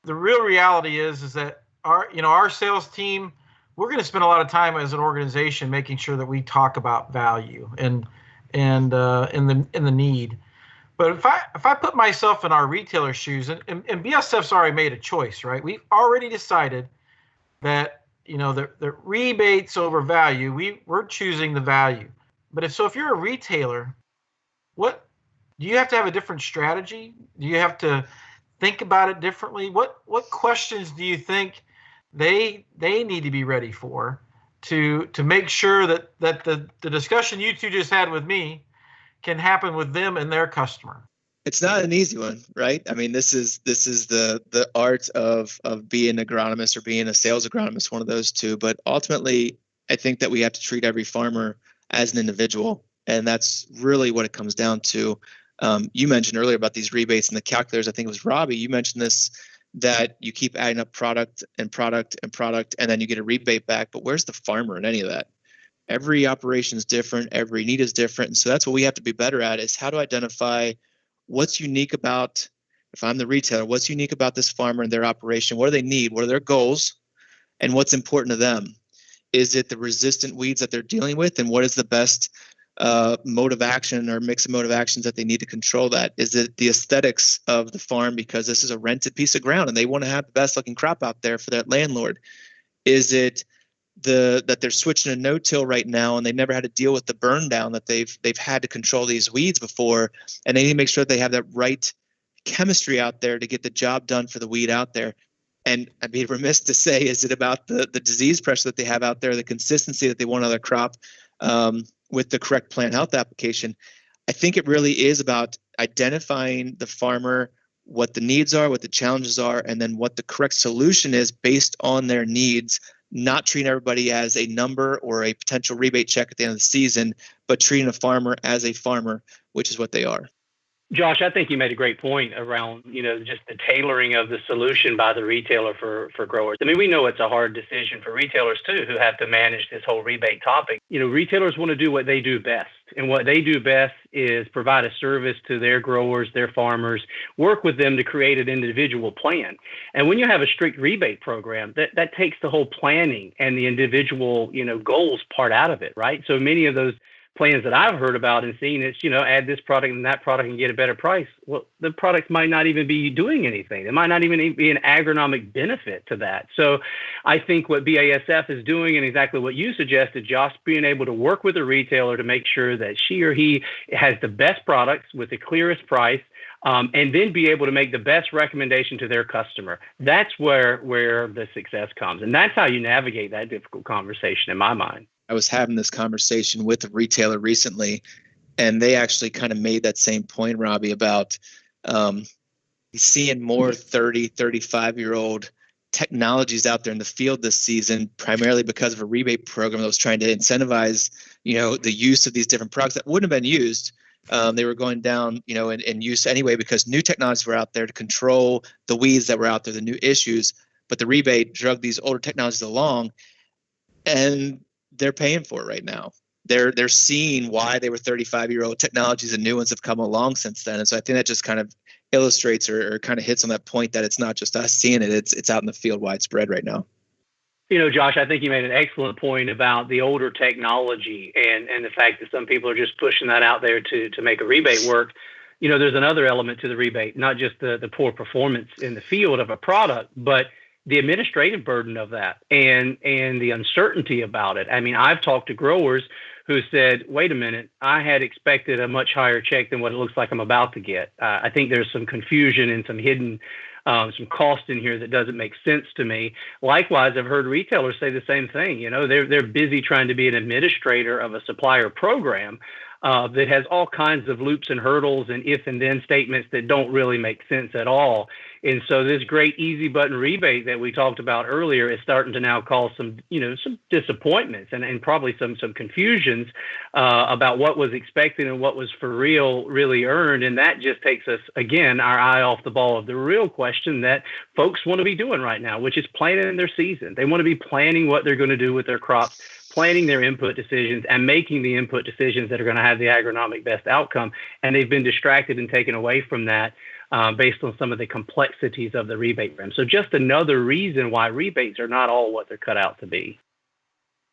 The real reality is that our sales team, we're going to spend a lot of time as an organization making sure that we talk about value and in the need. But if I put myself in our retailer shoes, and BSF's already made a choice, right? We've already decided that the rebates over value, we're choosing the value. But if you're a retailer, what do you have to have a different strategy? Do you have to think about it differently? What questions do you think they need to be ready for to make sure that the discussion you two just had with me can happen with them and their customer? It's not an easy one, right? I mean, this is the art of being an agronomist or being a sales agronomist, one of those two. But ultimately, I think that we have to treat every farmer as an individual, and that's really what it comes down to. You mentioned earlier about these rebates and the calculators. I think it was Robbie. You mentioned this, that you keep adding up product and product and product, and then you get a rebate back. But where's the farmer in any of that? Every operation is different. Every need is different. And so that's what we have to be better at, is how to identify what's unique about, if I'm the retailer, what's unique about this farmer and their operation? What do they need? What are their goals? And what's important to them? Is it the resistant weeds that they're dealing with? And what is the best mode of action or mix of mode of actions that they need to control that? Is it the aesthetics of the farm, because this is a rented piece of ground and they want to have the best looking crop out there for that landlord? Is it that they're switching to no-till right now and they've never had to deal with the burn down that they've had to control these weeds before, and they need to make sure that they have that right chemistry out there to get the job done for the weed out there? And I'd be remiss to say, is it about the disease pressure that they have out there, the consistency that they want on their crop, with the correct plant health application? I think it really is about identifying the farmer, what the needs are, what the challenges are, and then what the correct solution is based on their needs. Not treating everybody as a number or a potential rebate check at the end of the season, but treating a farmer as a farmer, which is what they are. Josh, I think you made a great point around, just the tailoring of the solution by the retailer for growers. I mean, we know it's a hard decision for retailers too, who have to manage this whole rebate topic. Retailers want to do what they do best. And what they do best is provide a service to their growers, their farmers, work with them to create an individual plan. And when you have a strict rebate program, that takes the whole planning and the individual, goals part out of it, right? So many of those plans that I've heard about and seen, it's, add this product and that product and get a better price. Well, the products might not even be doing anything. There might not even be an agronomic benefit to that. So I think what BASF is doing, and exactly what you suggested, Josh, being able to work with a retailer to make sure that she or he has the best products with the clearest price, and then be able to make the best recommendation to their customer. That's where the success comes. And that's how you navigate that difficult conversation in my mind. I was having this conversation with a retailer recently, and they actually kind of made that same point, Robbie, about seeing more 30, 35-year-old technologies out there in the field this season, primarily because of a rebate program that was trying to incentivize, the use of these different products that wouldn't have been used. They were going down, in use anyway, because new technologies were out there to control the weeds that were out there, the new issues. But the rebate drug these older technologies along, and they're paying for it right now. They're seeing why they were 35-year-old technologies and new ones have come along since then. And so I think that just kind of illustrates or kind of hits on that point that it's not just us seeing it, it's out in the field widespread right now. Josh, I think you made an excellent point about the older technology and the fact that some people are just pushing that out there to make a rebate work. There's another element to the rebate, not just the poor performance in the field of a product, but the administrative burden of that and the uncertainty about it. I mean, I've talked to growers who said, wait a minute, I had expected a much higher check than what it looks like I'm about to get. I think there's some confusion and some hidden some cost in here that doesn't make sense to me. Likewise, I've heard retailers say the same thing. They're busy trying to be an administrator of a supplier program that has all kinds of loops and hurdles and if and then statements that don't really make sense at all. And so this great easy button rebate that we talked about earlier is starting to now cause some disappointments and probably some confusions about what was expected and what was for real really earned. And that just takes us, again, our eye off the ball of the real question that folks want to be doing right now, which is planning their season. They want to be planning what they're going to do with their crops, planning their input decisions and making the input decisions that are going to have the agronomic best outcome. And they've been distracted and taken away from that based on some of the complexities of the rebate program. So just another reason why rebates are not all what they're cut out to be.